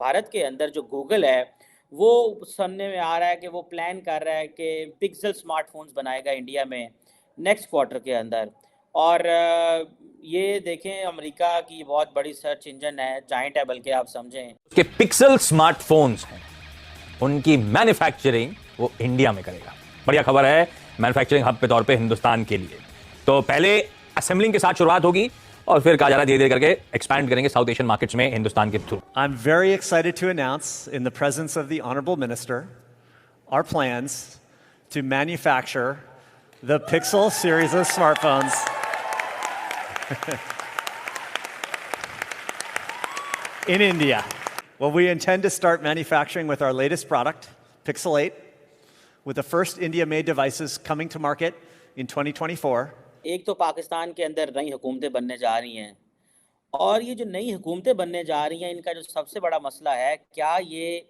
भारत के अंदर जो गूगल है, वो सुनने में आ रहा है कि वो प्लान कर रहा है कि पिक्सल स्मार्टफ़ोन्स बनाएगा इंडिया में नेक्स्ट क्वार्टर के अंदर। और ये देखें अमेरिका की बहुत बड़ी सर्च इंजन है, जायंट है बल्कि आप समझें। के पिक्सल स्मार्टफोन्स हैं, उनकी मैन्युफैक्चरिंग वो इंडिया में करेगा। बढ़िया खबर है मैन्युफैक्चरिंग हब के तौर पे हिंदुस्तान के लिए। तो पहले असेंबलिंग के साथ शुरुआत होगी और फिर कहा जा रहा है धीरे धीरे करके एक्सपैंड करेंगे साउथ एशियन मार्केट्स में हिंदुस्तान के through. I'm very excited to announce, in the presence of the Honorable Minister, our plans to manufacture the Pixel series of smartphones in India. Well, we intend to start manufacturing with our latest product, Pixel 8, with the first India-made devices coming to market in 2024. एक तो पाकिस्तान के अंदर नई हुकूमतें बनने जा रही हैं और ये जो नई हुकूमतें बनने जा रही हैं, इनका जो सबसे बड़ा मसला है, क्या ये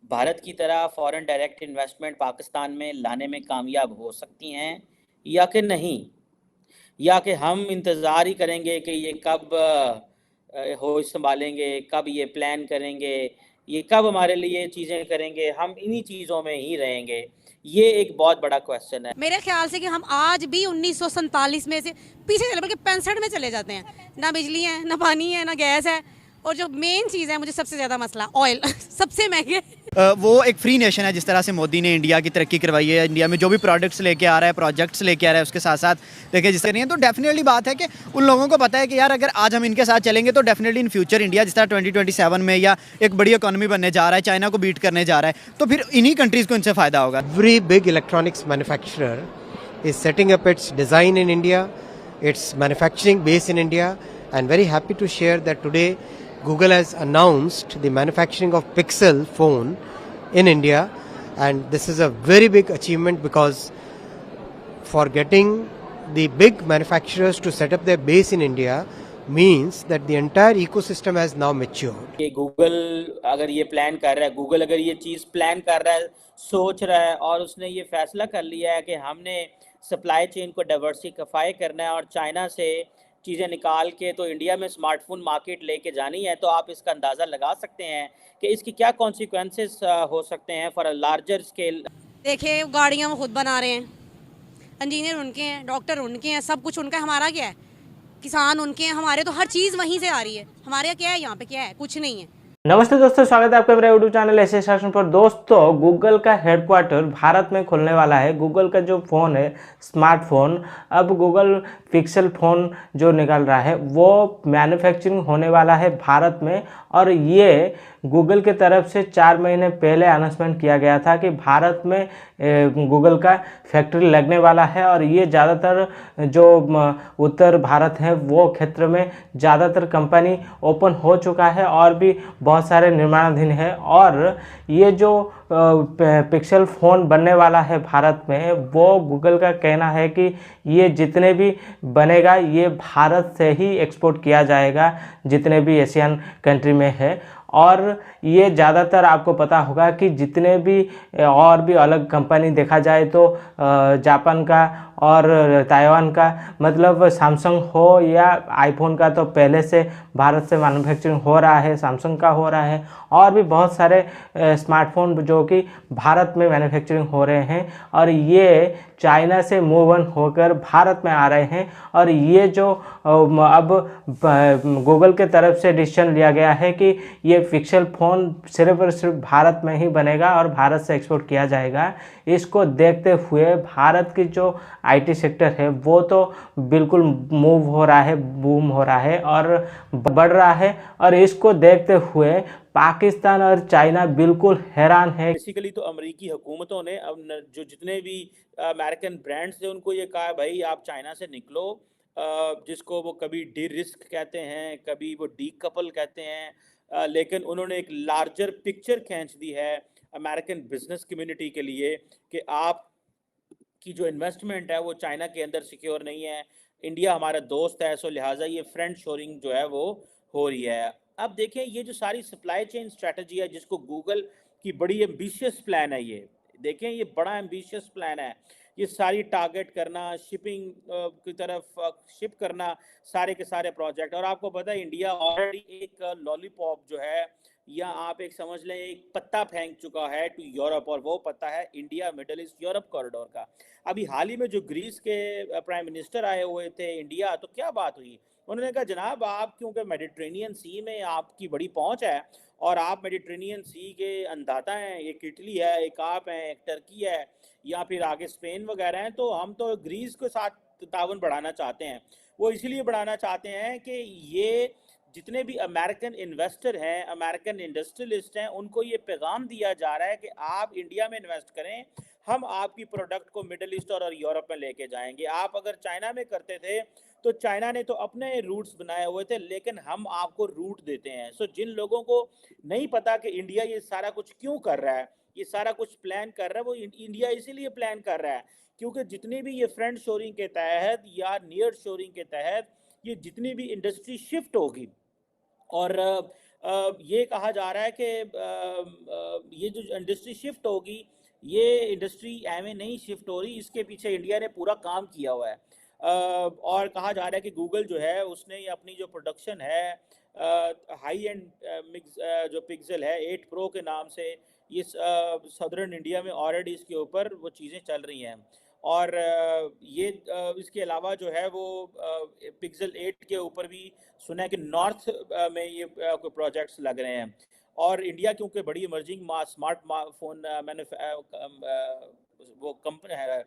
भारत की तरह फॉरेन डायरेक्ट इन्वेस्टमेंट पाकिस्तान में लाने में कामयाब हो सकती हैं या कि नहीं? या कि हम इंतज़ार ही करेंगे कि ये कब होश संभालेंगे, कब ये प्लान करेंगे, ये कब हमारे लिए चीज़ें करेंगे, हम इन्हीं चीज़ों में ही रहेंगे। ये एक बहुत बड़ा क्वेश्चन है। मेरे ख्याल से कि हम आज भी 1947 में से पीछे चले, बल्कि 65 में चले जाते हैं। ना बिजली है, ना पानी है, ना गैस है, और जो मेन चीज़ है, मुझे सबसे ज़्यादा मसला ऑयल सबसे महंगे। वो एक फ्री नेशन है। जिस तरह से मोदी ने इंडिया की तरक्की करवाई है, इंडिया में जो भी प्रोडक्ट्स लेके आ रहा है, प्रोजेक्ट्स लेके आ रहा है, उसके साथ साथ देखिए जिस तरह नहीं है, तो डेफिनेटली बात है कि उन लोगों को पता है कि यार अगर आज हम इनके साथ चलेंगे तो डेफिनेटली इन फ्यूचर इंडिया जिस तरह 2027 में या एक बड़ी इकोनॉमी बनने जा रहा है, चाइना को बीट करने जा रहा है, तो फिर इन्हीं कंट्रीज़ को इनसे फ़ायदा होगा। Every big electronics manufacturer is setting up its design in India, its manufacturing base in India, and very happy to share that today Google has announced the manufacturing of Pixel phone in India, and this is a very big achievement because for getting the big manufacturers to set up their base in India means that the entire ecosystem has now matured. कि Google अगर ये plan कर रहा है, Google अगर ये चीज़ plan कर रहा है, सोच रहा है और उसने ये फैसला कर लिया है कि हमने सप्लाई चेन को डाइवर्सिफाई करना है और चाइना से चीज़ें निकाल के तो इंडिया में स्मार्टफोन मार्केट लेके जानी है, तो आप इसका अंदाज़ा लगा सकते हैं कि इसकी क्या कॉन्सिक्वेंसेस हो सकते हैं फॉर अ लार्जर स्केल। देखिए गाड़ियाँ वो खुद बना रहे हैं, इंजीनियर उनके हैं, डॉक्टर उनके हैं, सब कुछ उनका है। हमारा क्या है? किसान उनके हैं, हमारे तो हर चीज़ वहीं से आ रही है। हमारे यहाँ क्या है? यहाँ पे क्या है? कुछ नहीं है। नमस्ते दोस्तों, स्वागत है आपका मेरे यूट्यूब चैनल ऐसे शासन पर। दोस्तों, गूगल का हेडक्वार्टर भारत में खुलने वाला है। गूगल का जो फ़ोन है, स्मार्टफोन, अब गूगल पिक्सल फ़ोन जो निकल रहा है वो मैन्युफैक्चरिंग होने वाला है भारत में। और ये गूगल के तरफ से 4 महीने पहले अनाउंसमेंट किया गया था कि भारत में गूगल का फैक्ट्री लगने वाला है। और ये ज़्यादातर जो उत्तर भारत है वो क्षेत्र में ज़्यादातर कंपनी ओपन हो चुका है और भी बहुत सारे निर्माणाधीन है। और ये जो पिक्सल फ़ोन बनने वाला है भारत में, वो गूगल का कहना है कि ये जितने भी बनेगा ये भारत से ही एक्सपोर्ट किया जाएगा, जितने भी एशियन कंट्री में है। और ये ज़्यादातर आपको पता होगा कि जितने भी और भी अलग कंपनी देखा जाए तो जापान का और ताइवान का, मतलब सैमसंग हो या आईफोन का, तो पहले से भारत से मैन्युफैक्चरिंग हो रहा है, सैमसंग का हो रहा है। और भी बहुत सारे स्मार्टफोन जो कि भारत में मैन्युफैक्चरिंग हो रहे हैं और ये चाइना से मूव ऑन होकर भारत में आ रहे हैं। और ये जो अब गूगल के तरफ से डिसीजन लिया गया है कि ये पिक्सल फ़ोन सिर्फ और सिर्फ भारत में ही बनेगा और भारत से एक्सपोर्ट किया जाएगा। इसको देखते हुए भारत की जो आईटी सेक्टर है वो तो बिल्कुल मूव हो रहा है, बूम हो रहा है और बढ़ रहा है। और इसको देखते हुए पाकिस्तान और चाइना बिल्कुल हैरान है। बेसिकली तो अमेरिकी हुकूमतों ने अब जो जितने भी अमेरिकन ब्रांड्स थे उनको ये कहा भाई आप चाइना से निकलो, जिसको वो कभी डी रिस्क कहते हैं, कभी वो डी कपल कहते हैं, लेकिन उन्होंने एक लार्जर पिक्चर खींच दी है अमेरिकन बिजनेस कम्युनिटी के लिए कि आप की जो इन्वेस्टमेंट है वो चाइना के अंदर सिक्योर नहीं है, इंडिया हमारा दोस्त है, सो लिहाजा ये फ्रेंड शोरिंग जो है वो हो रही है। अब देखें ये जो सारी सप्लाई चेन स्ट्रेटजी है जिसको गूगल की बड़ी एम्बिशियस प्लान है, ये देखें ये बड़ा एम्बिशियस प्लान है, ये सारी टारगेट करना, शिपिंग की तरफ शिप करना, सारे के सारे प्रोजेक्ट। और आपको पता है इंडिया ऑलरेडी एक लॉलीपॉप जो है या आप एक समझ लें एक पत्ता फेंक चुका है टू यूरोप, और वो पत्ता है India middle east Europe corridor का। अभी हाल ही में जो ग्रीस के प्राइम मिनिस्टर आए हुए थे इंडिया, तो क्या बात हुई, उन्होंने कहा जनाब आप क्योंकि मेडिटेरेनियन सी में आपकी बड़ी पहुंच है और आप मेडिटेरेनियन सी के अंदाता हैं, एक इटली है, एक आप हैं, एक टर्की है, या फिर आगे स्पेन वगैरह हैं, तो हम तो ग्रीस के साथ ताउन बढ़ाना चाहते हैं। वो इसलिए बढ़ाना चाहते हैं कि ये जितने भी अमेरिकन इन्वेस्टर हैं, अमेरिकन इंडस्ट्रियलिस्ट हैं, उनको ये पैगाम दिया जा रहा है कि आप इंडिया में इन्वेस्ट करें, हम आपकी प्रोडक्ट को मिडल ईस्ट और यूरोप में लेके जाएंगे। आप अगर चाइना में करते थे तो चाइना ने तो अपने रूट्स बनाए हुए थे, लेकिन हम आपको रूट देते हैं। सो जिन लोगों को नहीं पता कि इंडिया ये सारा कुछ क्यों कर रहा है, ये सारा कुछ प्लान कर रहा है, वो इंडिया इसीलिए प्लान कर रहा है क्योंकि जितनी भी ये फ्रंट शोरिंग के तहत या नियर शोरिंग के तहत ये जितनी भी इंडस्ट्री शिफ्ट होगी, और ये कहा जा रहा है कि ये जो इंडस्ट्री शिफ्ट होगी, ये इंडस्ट्री एवं नहीं शिफ्ट हो रही, इसके पीछे इंडिया ने पूरा काम किया हुआ है। और कहा जा रहा है कि गूगल जो है उसने ये अपनी जो प्रोडक्शन है हाई एंड मिक्स जो पिक्सल है 8 प्रो के नाम से, ये सदर्न इंडिया में ऑलरेडी इसके ऊपर वो चीज़ें चल रही हैं। और ये इसके अलावा जो है वो पिक्सल 8 के ऊपर भी सुना है कि नॉर्थ में ये कोई प्रोजेक्ट्स लग रहे हैं। और इंडिया क्योंकि बड़ी इमर्जिंग स्मार्ट फोन वो कंपनी है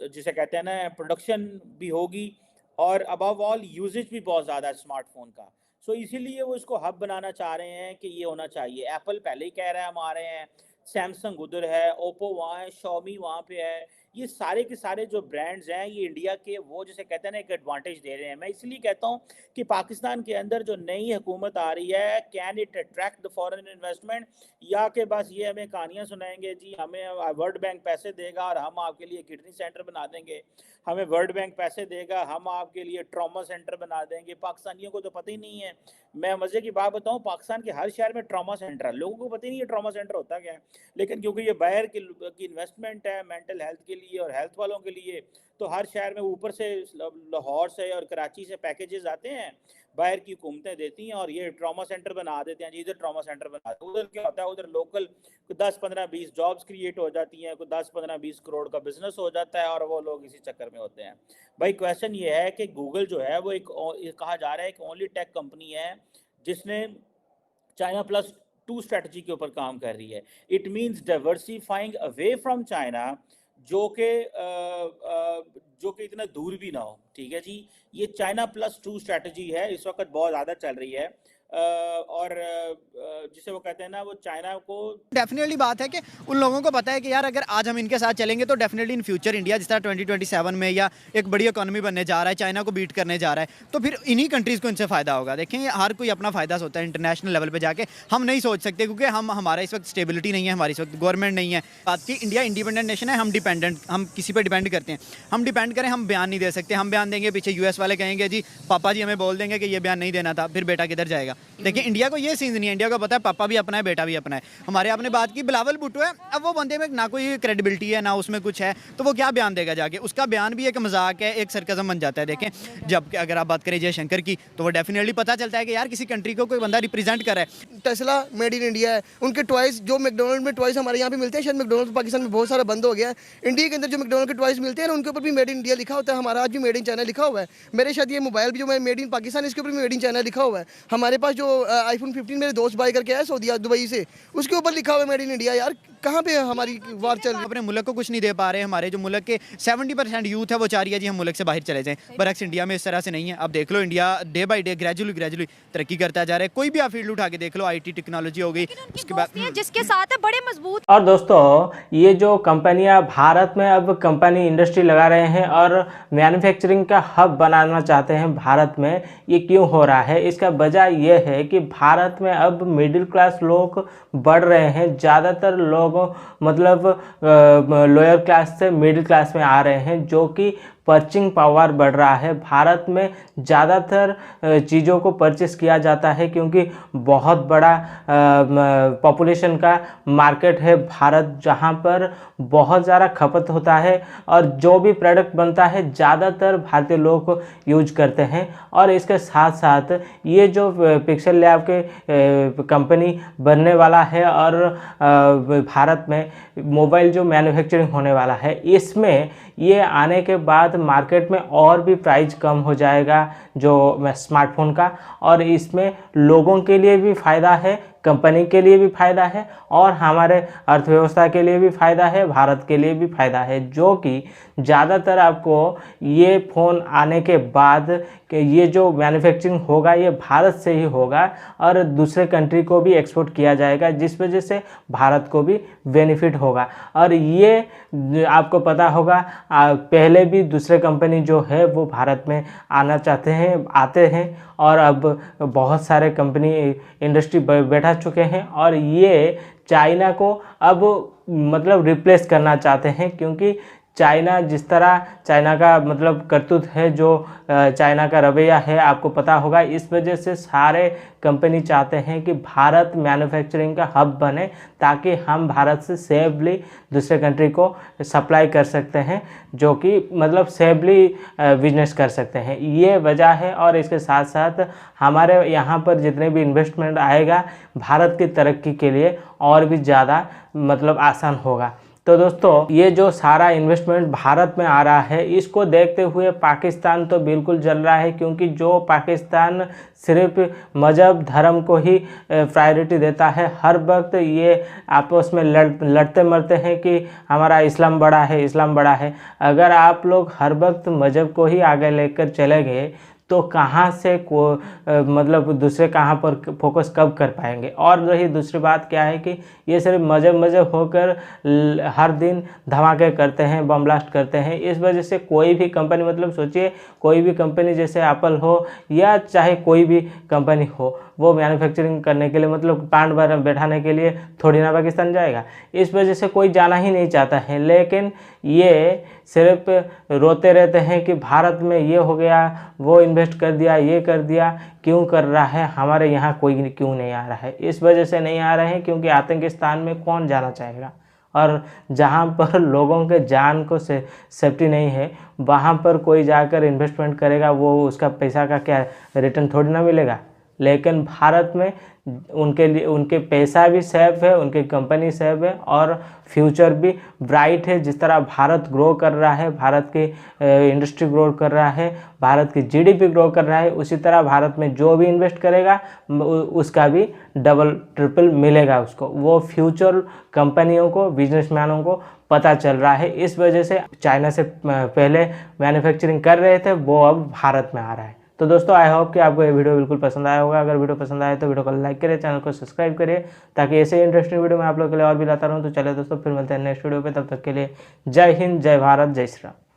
जिसे कहते हैं ना, प्रोडक्शन भी होगी और अबव ऑल यूजेज भी बहुत ज़्यादा है स्मार्टफोन का। सो इसीलिए वो इसको हब बनाना चाह रहे हैं कि ये होना चाहिए। एप्पल पहले ही कह रहा है हम आ रहे हैं, सैमसंग उधर है, ओप्पो वहाँ है, शॉमी वहाँ पे है, ये सारे के सारे जो ब्रांड्स हैं ये इंडिया के वो जिसे कहते हैं ना एक एडवांटेज दे रहे हैं। मैं इसलिए कहता हूँ कि पाकिस्तान के अंदर जो नई हुकूमत आ रही है, can it attract the foreign investment, या कि बस ये हमें कहानियाँ सुनाएंगे जी हमें वर्ल्ड बैंक पैसे देगा और हम आपके लिए किडनी सेंटर बना देंगे, हमें वर्ल्ड बैंक पैसे देगा हम आपके लिए ट्रॉमा सेंटर बना देंगे। पाकिस्तानियों को तो पता ही नहीं है। मैं मज़े की बात बताऊं, पाकिस्तान के हर शहर में ट्रॉमा सेंटर है, लोगों को पता ही नहीं है ट्रॉमा सेंटर होता क्या है, लेकिन क्योंकि ये बाहर की इन्वेस्टमेंट है मेंटल हेल्थ के लिए और हेल्थ वालों के लिए, तो हर शहर में ऊपर से लाहौर से और कराची से पैकेजेस आते हैं, बाहर की हुकूमतें देती हैं और ये ट्रॉमा सेंटर बना देते हैं जी, इधर ट्रॉमा सेंटर बना देते हैं। उधर क्या होता है, उधर लोकल 10-15-20 जॉब्स क्रिएट हो जाती हैं, कोई 10-15-20 करोड़ का बिजनेस हो जाता है और वो लोग इसी चक्कर में होते हैं। भाई क्वेश्चन ये है कि गूगल जो है वो एक कहा जा रहा है कि ओनली टेक कंपनी है जिसने चाइना प्लस 2 स्ट्रेटजी के ऊपर काम कर रही है। It means diversifying away from China, जो कि इतना दूर भी ना हो। ठीक है जी, ये चाइना प्लस 2 स्ट्रेटजी है, इस वक्त बहुत ज़्यादा चल रही है और जिसे वो कहते हैं ना, वो चाइना को डेफिनेटली बात है कि उन लोगों को पता है कि यार अगर आज हम इनके साथ चलेंगे तो डेफिनेटली इन फ्यूचर इंडिया जिस तरह 2027 में या एक बड़ी इकोनॉमी बनने जा रहा है, चाइना को बीट करने जा रहा है, तो फिर इन्हीं कंट्रीज़ को इनसे फ़ायदा होगा। देखें हर कोई अपना फ़ायदा सोचता है, इंटरनेशनल लेवल पे जाके हम नहीं सोच सकते क्योंकि हमारा इस वक्त स्टेबिलिटी नहीं है, हमारी इस वक्त गवर्नमेंट नहीं है। बात की इंडिया इंडिपेंडेंट नेशन है, हम किसी पर डिपेंड करते हैं, हम डिपेंड करें, हम बयान नहीं दे सकते। हम बयान देंगे, पीछे यूएस वाले कहेंगे जी पापा जी हमें बोल देंगे कि ये बयान नहीं देना था, फिर बेटा किधर जाएगा। देखिए इंडिया को ये सीन नहीं है, इंडिया को पता है पापा भी अपना है बेटा भी अपना है। हमारे आपने बात की बिलावल भुट्टो है, अब वो बंदे में ना कोई क्रेडिबिलिटी है ना उसमें कुछ है, तो वो क्या बयान देगा जाके, उसका बयान भी एक मजाक है, एक सरकज़म बन जाता है। देखें जब अगर आप बात करें जयशंकर की, तो वो डेफिनेटली पता चलता है कि यार किसी कंट्री को कोई बंदा रिप्रेजेंट कर रहा है। टेस्ला मेड इन इंडिया है, उनके टॉयज जो मैकडोनल्ड में टॉयज हमारे यहाँ पे मिलते हैं, शायद मैकडोनल्ड पाकिस्तान में बहुत सारा बंद हो गया है। इंडिया के अंदर जो मैकडोनल्ड के टॉयज मिलते हैं ना, उनके ऊपर भी मेड इन इंडिया लिखा होता है। हमारा आज भी मेड इन चाइना लिखा हुआ है। मेरे शायद ये मोबाइल भी जो मैं मेड इन पाकिस्तान, इसके ऊपर भी मेड इन चाइना लिखा हुआ है। हमारे पास जो आईफोन 15 मेरे दोस्त बाय करके आया सऊदी दुबई से, उसके ऊपर लिखा हुआ है मेड इन इंडिया। यार कहाँ पे हमारी वार चल रही है? अपने मुल्क को कुछ नहीं दे पा रहे। हमारे जो मुल्क के 70% यूथ है वो चाह रही है जी हम मुल्क से बाहर चले जाएं, बरक्स इंडिया में इस तरह से नहीं है। अब देख लो India day by day gradually तरक्की करता जा रहा है। कोई भी आप फील्ड उठा के देख लो, आईटी टेक्नोलॉजी हो गई, उसके बाद जिसके साथ है बड़े मजबूत। और दोस्तों ये जो कंपनियां भारत में अब कंपनी इंडस्ट्री लगा रहे हैं और मैन्युफैक्चरिंग का हब बनाना चाहते हैं भारत में, ये क्यों हो रहा है? इसका वजह यह है कि भारत में अब मिडिल क्लास लोग बढ़ रहे हैं। ज़्यादातर लोग मतलब लोअर क्लास से मिडिल क्लास में आ रहे हैं, जो कि परचेसिंग पावर बढ़ रहा है। भारत में ज़्यादातर चीज़ों को परचेस किया जाता है क्योंकि बहुत बड़ा पॉपुलेशन का मार्केट है भारत, जहां पर बहुत ज़्यादा खपत होता है और जो भी प्रोडक्ट बनता है ज़्यादातर भारतीय लोग यूज करते हैं। और इसके साथ साथ ये जो पिक्सल लैब के कंपनी बनने वाला है और भारत में मोबाइल जो मैन्युफैक्चरिंग होने वाला है, इसमें ये आने के बाद मार्केट में और भी प्राइस कम हो जाएगा जो स्मार्टफोन का, और इसमें लोगों के लिए भी फ़ायदा है, कंपनी के लिए भी फ़ायदा है और हमारे अर्थव्यवस्था के लिए भी फ़ायदा है, भारत के लिए भी फ़ायदा है। जो कि ज़्यादातर आपको ये फ़ोन आने के बाद कि ये जो मैन्युफैक्चरिंग होगा ये भारत से ही होगा और दूसरे कंट्री को भी एक्सपोर्ट किया जाएगा, जिस वजह से भारत को भी बेनिफिट होगा। और ये आपको पता होगा पहले भी दूसरे कंपनी जो है वो भारत में आना चाहते हैं, आते हैं, और अब बहुत सारे कंपनी इंडस्ट्री बैठा चुके हैं और ये चाइना को अब मतलब रिप्लेस करना चाहते हैं, क्योंकि चाइना जिस तरह चाइना का मतलब करतूत है, जो चाइना का रवैया है आपको पता होगा, इस वजह से सारे कंपनी चाहते हैं कि भारत मैन्युफैक्चरिंग का हब बने ताकि हम भारत से सेफली दूसरे कंट्री को सप्लाई कर सकते हैं, जो कि मतलब सेफली बिजनेस कर सकते हैं। ये वजह है। और इसके साथ साथ हमारे यहाँ पर जितने भी इन्वेस्टमेंट आएगा भारत की तरक्की के लिए और भी ज़्यादा मतलब आसान होगा। तो दोस्तों ये जो सारा इन्वेस्टमेंट भारत में आ रहा है, इसको देखते हुए पाकिस्तान तो बिल्कुल जल रहा है, क्योंकि जो पाकिस्तान सिर्फ मज़हब धर्म को ही प्रायोरिटी देता है, हर वक्त ये आपस में लड़ते मरते हैं कि हमारा इस्लाम बड़ा है, इस्लाम बड़ा है। अगर आप लोग हर वक्त मज़हब को ही आगे लेकर चले गए तो कहाँ से मतलब दूसरे कहाँ पर फोकस कब कर पाएंगे। और रही दूसरी बात क्या है कि ये सिर्फ मज़हब होकर हर दिन धमाके करते हैं, बम ब्लास्ट करते हैं। इस वजह से कोई भी कंपनी, मतलब सोचिए कोई भी कंपनी जैसे एप्पल हो या चाहे कोई भी कंपनी हो, वो मैन्युफैक्चरिंग करने के लिए मतलब प्लांट बैठाने के लिए थोड़ी ना पाकिस्तान जाएगा। इस वजह से कोई जाना ही नहीं चाहता है। लेकिन ये सिर्फ रोते रहते हैं कि भारत में ये हो गया, वो इन्वेस्ट कर दिया, ये कर दिया। क्यों कर रहा है? हमारे यहाँ कोई क्यों नहीं आ रहा है? इस वजह से नहीं आ रहे हैं क्योंकि आतंकिस्तान में कौन जाना चाहेगा, और जहाँ पर लोगों के जान को सेफ्टी नहीं है वहाँ पर कोई जाकर इन्वेस्टमेंट करेगा, वो उसका पैसा का क्या रिटर्न थोड़ी ना मिलेगा। लेकिन भारत में उनके लिए उनके पैसा भी सेफ है, उनकी कंपनी सेफ है और फ्यूचर भी ब्राइट है। जिस तरह भारत ग्रो कर रहा है, भारत की इंडस्ट्री ग्रो कर रहा है, भारत की जीडीपी ग्रो कर रहा है, उसी तरह भारत में जो भी इन्वेस्ट करेगा उसका भी डबल ट्रिपल मिलेगा उसको। वो फ्यूचर कंपनियों को, बिजनेसमैनों को पता चल रहा है। इस वजह से चाइना से पहले मैन्युफैक्चरिंग कर रहे थे, वो अब भारत में आ रहा है। तो दोस्तों आई होप कि आपको ये वीडियो बिल्कुल पसंद आया होगा। अगर वीडियो पसंद आए तो वीडियो को लाइक करिए, चैनल को सब्सक्राइब करिए, ताकि ऐसे इंटरेस्टिंग वीडियो मैं आप लोगों के लिए और भी लाता रहूँ। तो चलिए दोस्तों फिर मिलते हैं नेक्स्ट वीडियो पे, तब तक के लिए जय हिंद, जय भारत, जय श्री राम।